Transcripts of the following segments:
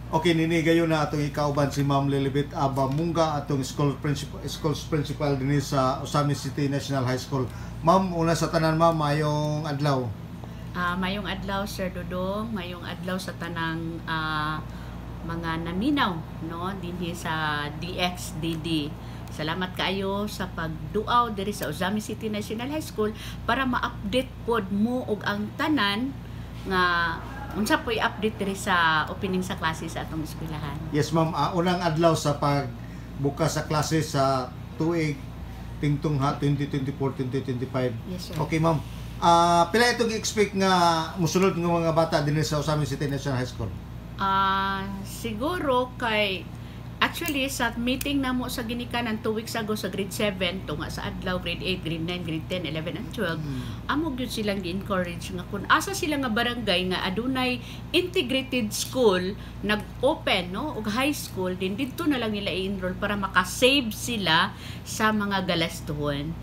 Okay, nini gayon na atong ikauban si Ma'am Lilibet Abamunga, atong schools principal din sa Osami City National High School. Ma'am, una sa tanan ma'am, mayong adlaw. Mayong adlaw Sir Dodong, mayong adlaw sa tanang mga naminaw no dinhi sa DXDD. Salamat kaayo sa pagduaw diri sa Osami City National High School para ma-update pod mo og ang tanan nga unsa po'y update diri sa opening sa klase sa atong eskwelahan. Yes ma'am, unang adlaw sa pagbukas sa klase sa tuig tingtong 2024-2025. Yes sir. Okay ma'am. Pila itong expect nga musunod ng mga bata din sa Osami City National High School? Siguro kay actually sa meeting namo sa ginikanan 2 weeks ago sa grade 7 tunga sa adlaw grade 8, grade 9, grade 10, 11 and 12 amo gyud silang gi-encourage nga kun asa sila nga barangay nga adunay integrated school nag-open no og high school din didto na lang nila i-enroll para maka-save sila sa mga galastuhon.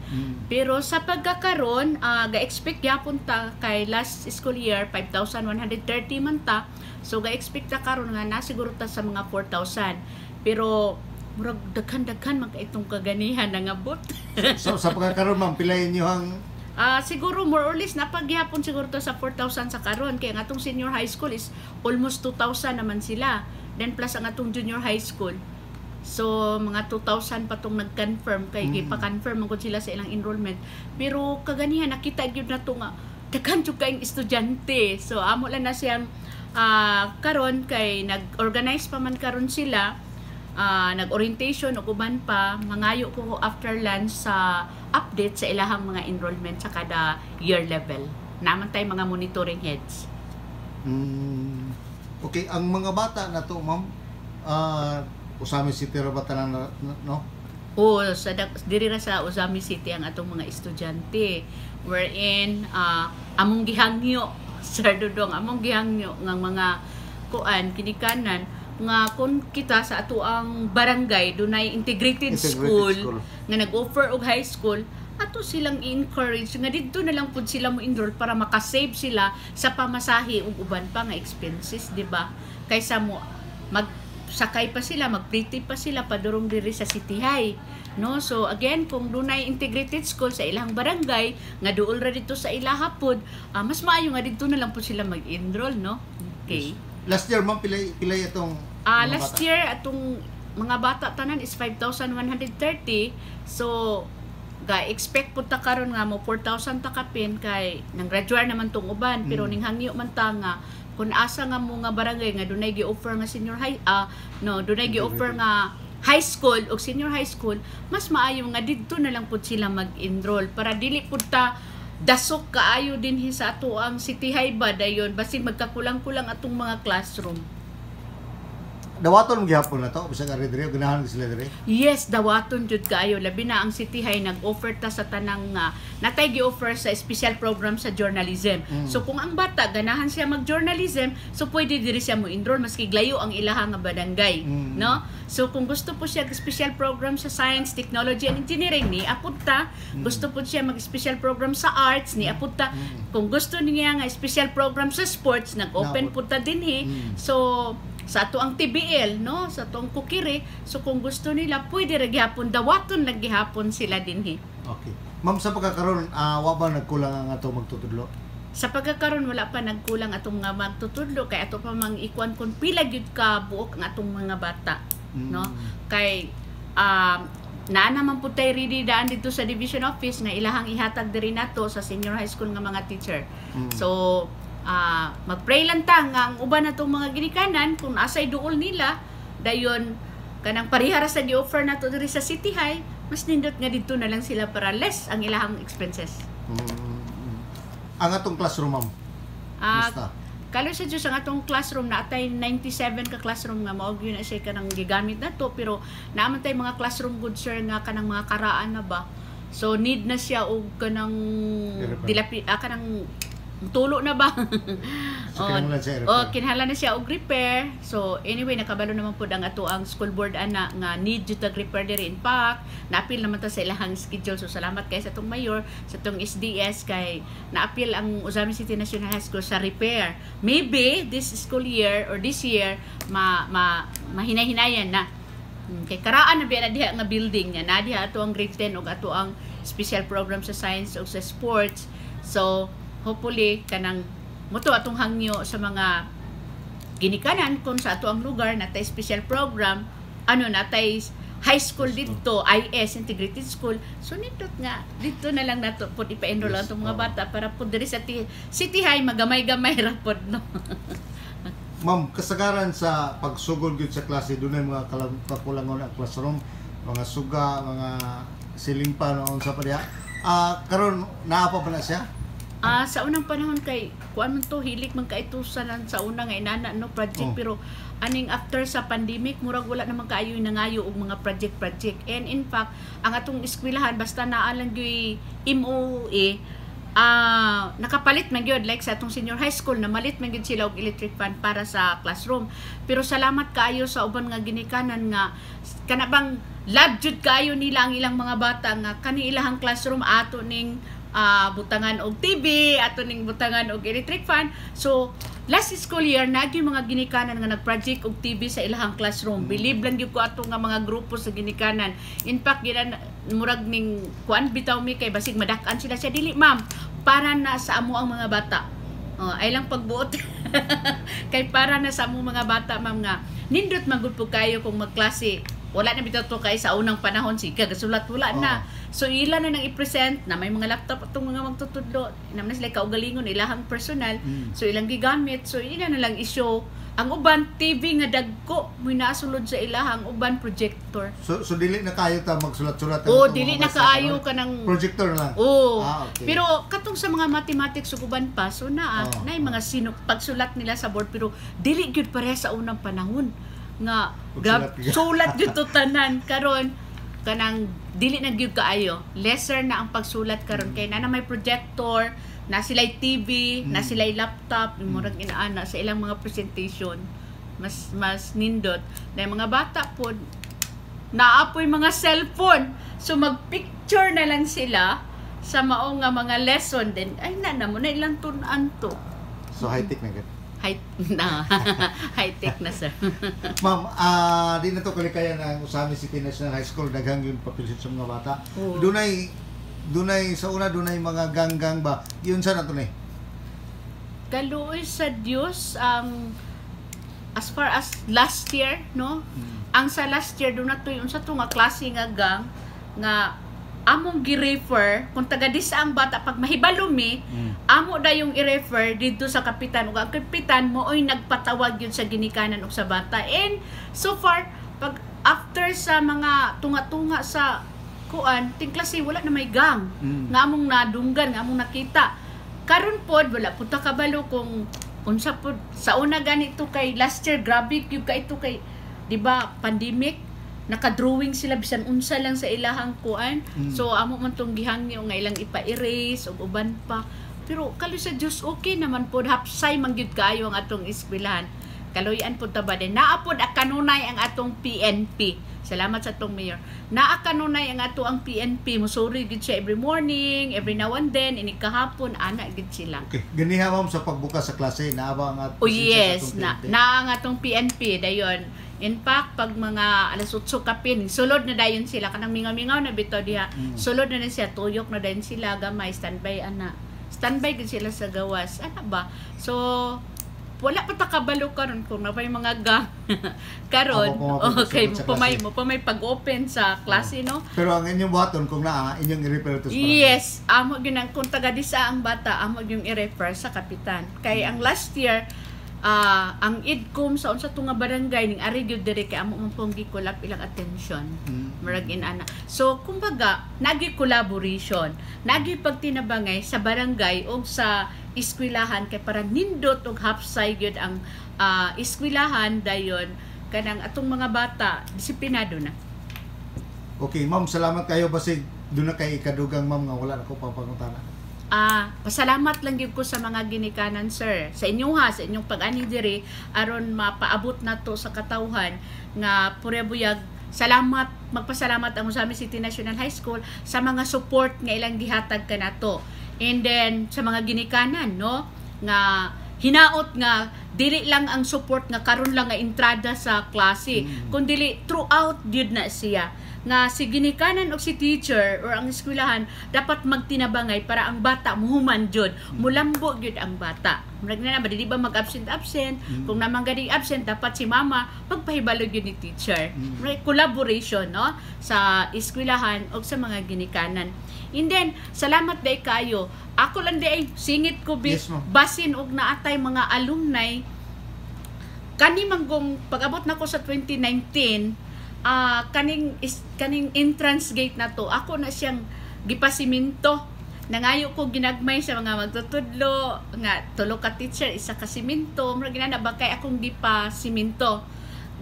Pero sa pagkakaron ga-expect gyapon ta kay last school year 5,130 man ta. So ga-expect ta karon nga na siguro ta sa mga 4,000. Pero murag daghan-daghan man kay itong kaganihan nangabot. So sa pagkakaroon ma'am, pilayin niyo ang siguro more or less napagyapon siguro to sa 4,000 sa karon kay ang atong senior high school is almost 2,000 naman sila. Then plus ang atong junior high school. So mga 2,000 pa tong nag-confirm kay gipa-confirm man gud sila sa ilang enrollment. Pero kaganihan nakita gyud na to nga daghan jud kay estudyante. So amo lang na siyang karon kay nag-organize pa man karon sila. Nag-orientation o uban pa mangayo ko after lunch sa update sa ilahang mga enrollment sa kada year level. Naman tay mga monitoring heads. Okay, ang mga bata na to ma'am, Osami City ra ba tanan no? Sa diri ra sa Osami City ang atong mga estudyante wherein among gihangyo Sir Dodong, among gihangyo ng mga kuan kinikanan nga kung kita sa ato ang barangay dunay integrated school nga nag-offer og high school ato silang i-encourage nga didto na lang pud sila mo enroll para makasave sila sa pamasahe ug uban pa nga expenses, di ba? Kaysa mo magsakay pa sila, magpriti pa sila padurong diri sa City High, no? So again, kung dunay integrated school sa ilang barangay nga duol ra dito sa ilaha pod, mas maayo nga didto na lang pud sila mag-enroll, no? Okay. Yes. Last year ma'am, pilay itong last year atong mga bata tanan is 5,130. So ga-expect pud ta karon nga mo 4,000 ta kapin kay nang graduate naman tong uban pero ning hangyo man ta nga kun asa nga mo nga barangay nga dunay gi-offer nga senior high dunay gi-offer nga high school o senior high school, mas maayo nga didto na lang pud sila mag-enroll para dili pud ta dasok kaayo din sa ato ang City High ba dayon basig magkakulang-kulang atong mga classroom. Dawaton mo gihapon na to bisag ari diri ganahan sila diri. Yes, dawaton jud kaayo labi na ang City High nag-offer ta sa tanang natay gi-offer sa special program sa journalism. So kung ang bata ganahan siya mag-journalism, so pwede diri siya mo enroll maski glayo ang ilaha nga barangay, no? So kung gusto po siya special program sa science, technology and engineering ni apud ta, gusto po siya mag-special program sa arts ni apud ta. Kung gusto niya nga special program sa sports, nag-open pud ta dinhi. So sa ato ang TBL, no, sa atong Kukiri, so kung gusto nila pwede ra gihapon dawaton lang gihapon sila dinhi. Okay ma'am, sa pagkakaroon wa ba nagkulang ang ato magtutudlo? Sa pagkakaroon wala pa nagkulang atong nga magtutudlo kay ato pa mang ikuan kun pila gyud ka buok ng atong mga bata, no, kay naa naman po tayo ready daan dito sa division office na ilahang ihatag diri nato sa senior high school nga mga teacher. So mag-pray lang ta nga ang uban natong mga ginikanan kung asay duol nila dayon kanang parihara sa gi-offer nato diri sa City High, mas nindot nga dito na lang sila para less ang ilahang expenses. Ang atong classroom ma'am, kalo sa Diyos ang atong classroom na atay 97 ka classroom nga mao gyud na siya kanang gigamit nato pero naaman tay mga classroom good sir nga kanang mga karaan na ba, so need na siya og kanang kanang tulo na ba? Kinahanglan na siya og repair. So anyway nakabalo naman pud ang ato ang school board ana nga need jud tag repair diri. In fact naapil naman ta sa ilahang schedule. So salamat kay sa atong mayor, sa atong SDS kay naapil ang Osami City National High School sa repair. Maybe this school year or this year mahinay-hinayan na. Kay karaan na biya na diha nga building niya, na diha ato ang grade 10 ug ato ang special program sa science ug sa sports. So hopefully kanang moto atong hangyo sa mga ginikanan kung sa ato ang lugar natay special program, natay high school dito, IS, Integrated School. So, nito nga, dito na lang nato po ipa-enroll lang itong mga bata para po diri sa City High, magamay-gamay rapod, no? Ma'am, kasagaran sa pagsugod gyud sa klase, doon ay mga kakulangon ang classroom, mga suga, mga silimpa, noon sa pa diha. Karon naapa pa na siya? Sa unang panahon kay kuan man to hilik man kay tusanan sa una nga inana no project pero aning after sa pandemic murag wala naman kaayo nangayo og mga project and in fact ang atong eskwelahan basta naa lang gyud MOE nakapalit man gyud like sa atong senior high school na malit man gyud sila og electric fan para sa classroom pero salamat kaayo sa uban nga ginikanan nga kana bang love jud kaayo nila ang ilang mga bata nga kani ilahang classroom ato ning butangan og TV, ato ning butangan og electric fan. So, last school year, nagi mga ginikanan nga nag-project og TV sa ilahang classroom. Believe lang gyud ko ato nga mga grupo sa ginikanan. In fact, murag ning kuan bitaw mi kay basig madak-an sila siya dili ma'am para na sa amo ang mga bata. Ay lang pagbuot. Kay para na sa amo mga bata ma'am nga nindot magud po kayo kung magklase. Wala na bitaw to kay sa unang panahon siga gasulat wala na. So ila na nang i-present na may mga laptop atong mga magtutudlo. Naman sila kaugalingon ilahang personal. So ilang gigamit. So ila na lang i-show. Ang uban TV nga dagko mo nasulod sa ilahang uban projector. So dili na kayo ta magsulat-sulat. Dili na kaayo ka ng projector lang. Okay. Pero katong sa mga mathematics ug uban pa so na mga pagsulat nila sa board pero dili gyud pareha sa unang panahon nga sulat gyud to tanan karon kanang dili na gyud kaayo lesser na ang pagsulat karon kay na may projector na sila'y TV na sila'y laptop murag inaana sa ilang mga presentation mas nindot na mga bata po naapoy mga cellphone so magpicture na lang sila sa mao nga mga lesson din ay na mo na ilang tun-an to so high tech na gid high-tech na sir. Ma'am, di na to kalikayan ang Usami City National High School daghang yung papilisod sa mga bata. Dunay sa una dunay mga ganggang ba? Yun sa nato ni. Kaluoy sa Dios ang as far as last year, no? Ang sa last year do na to yung sa to nga klase nga gang nga among gi-refer kung taga disa ang bata pag mahibalo mi amo da yung i-refer dito sa kapitan ug ang kapitan mo oy nagpatawag yun sa ginikanan ug sa bata and so far pag after sa mga tunga-tunga sa kuan ting klase wala na may gang nga among nadunggan nga among nakita karon pod wala pud ta kabalo kung unsa pod sa una ganito kay last year grabe gyud ka ito kay di ba pandemic naka-drawing sila bisan unsa lang sa ilahang kuan. So amo man tong gihangyo nga ilang ipa-erase ug uban pa. Pero kalo sa Dios okay naman pod hapsay man gyud kaayo ang atong eskwelahan. Kaloy-an pod ta ba din naa pod kanunay ang atong PNP. Salamat sa atong mayor. Naa kanunay ang ato ang PNP musuri gid siya every morning, every now and then ini kahapon ana gid sila. Okay, ganiha ma'am sa pagbukas sa klase naa ba ang atong yes, na ang atong PNP dayon. In fact, pag mga alas 8 kapin, sulod na dayon sila. Kanang mingaw-mingaw na bito diha. Sulod na din siya, tuyok na dayon sila. Gamay, standby, ana. Standby din sila sa gawas. Ano ba? So, wala pa takabalo karon kung napay mga gang. Karon, okay, mo pa may pag-open sa klase, no? Pero ang inyong buhaton, kung naa, inyong i-refer to sa yes, amo yun ang, kung taga disa ang bata, amo yung i-refer sa kapitan. Kaya ang last year, ang IDCOM sa unsa tunga barangay ning ari gyud diri kay amo man pong gikulap ilang attention murag inana so kumbaga nagi collaboration nagi pagtinabangay sa barangay o sa eskwelahan kay para nindot og hapsay gyud ang eskwelahan dayon kanang atong mga bata disiplinado na. Okay ma'am, salamat kayo basig doon na kay ikadugang ma'am nga wala na ko papangutana. Pasalamat lang gyud ko sa mga ginikanan sir sa inyo sa inyong pag-ani diri aron mapaabot nato sa katawhan nga purebuyag salamat magpasalamat ang Usami City National High School sa mga support nga ilang gihatag kanato and then sa mga ginikanan no nga hinaot nga dili lang ang support nga karon lang nga entrada sa klase, kundi throughout gyud na siya nga si ginikanan og si teacher or ang eskwelahan dapat magtinabangay para ang bata muhuman jud, mulambo jud ang bata. Murag na ba di ba mag-absent kung naman gani absent dapat si mama magpahibalo gyud ni teacher. Collaboration no sa eskwelahan og sa mga ginikanan. And then salamat day kayo. Ako lang day singit ko Yes, ma'am. basin og naatay mga alumni kani manggong pag-abot nako sa 2019 kaning entrance gate na to ako na siyang gipasiminto. Nangayo ko ginagmay sa mga magtutudlo nga tulo ka teacher isa ka siminto mura ginana ba kay akong gipasiminto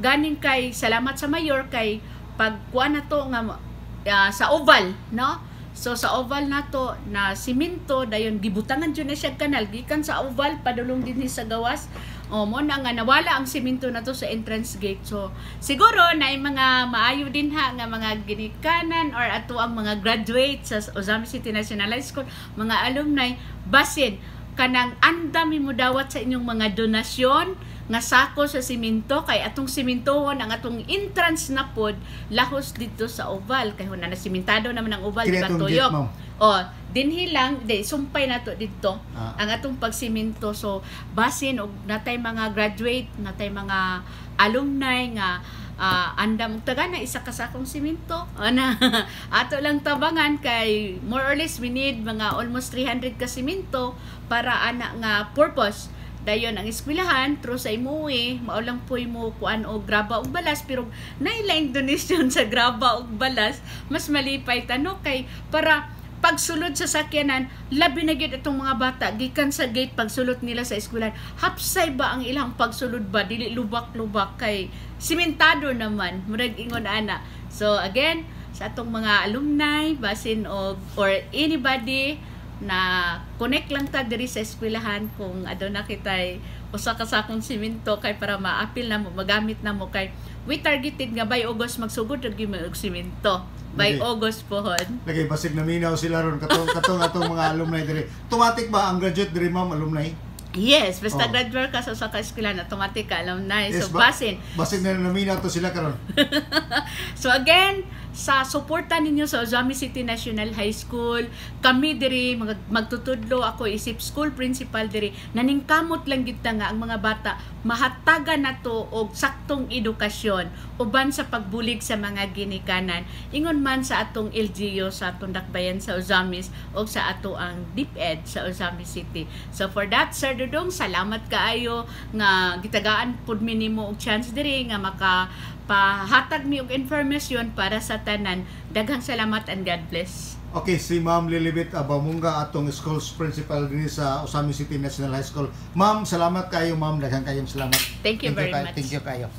ganing kay salamat sa mayor kay pagkuha na to nga sa oval no. So sa oval na to na siminto dayon gibutangan jud na siya kanal gikan sa oval padulong dinhi sa gawas. Mo na nga nawala ang siminto na to sa entrance gate. So siguro na mga maayo din nga mga ginikanan or ato ang mga graduates sa Ozami City National High School, mga alumni basin kanang andami mo dawat sa inyong mga donasyon nga sako sa siminto kay atong simintohon ang atong entrance na pod lahos dito sa oval kay na simentado naman ang oval di ba tuyok. Dinhi lang sumpay nato dito ang atong pagsiminto. So basin og natay mga graduate, natay mga alumni nga andam taga na isa ka sakong siminto ana ato lang tabangan kay more or less we need mga almost 300 ka siminto para ana nga purpose. Dayon ang eskwelahan through sa imuwi mao lang poy mo kuan og graba og balas pero nailaing donation sa graba og balas mas malipay tano kay para pagsulod sa sakyanan labi na gyud itong mga bata gikan sa gate pagsulod nila sa eskwelahan hapsay ba ang ilang pagsulod ba dili lubak-lubak kay simentado naman murag ingon ana. So again sa atong mga alumni basin og or anybody na connect lang ta diri sa eskwelahan kung aduna kitay usa ka sakong simento kay para maapil na mo magamit na mo kay we targeted nga by August magsugod og simento by August pohon. Lagi basig naminaw sila ron katong atong mga alumni diri. Automatic ba ang graduate diri ma'am alumni? Yes, basta graduate ka sa ka eskwelahan automatic ka alumni. Yes, so basig na naminaw to sila karon. So again, sa suporta ninyo sa Ozami City National High School, kami diri magtutudlo ako isip school principal diri naningkamot lang gid nga ang mga bata mahatagan nato og saktong edukasyon uban sa pagbulig sa mga ginikanan ingon man sa atong LGU sa atong dakbayan sa Ozamis o sa ato ang DepEd sa Ozami City. So for that Sir Dudong, salamat kaayo nga gitagaan pud mi nimo og chance diri nga pahatag mi og information para sa tanan. Daghang salamat and God bless. Okay, si Ma'am Lilibet Abamunga atong school's principal din sa Ozami City National High School. Ma'am, salamat kayo ma'am, daghang kayong salamat. Thank you very much. Thank you kayo.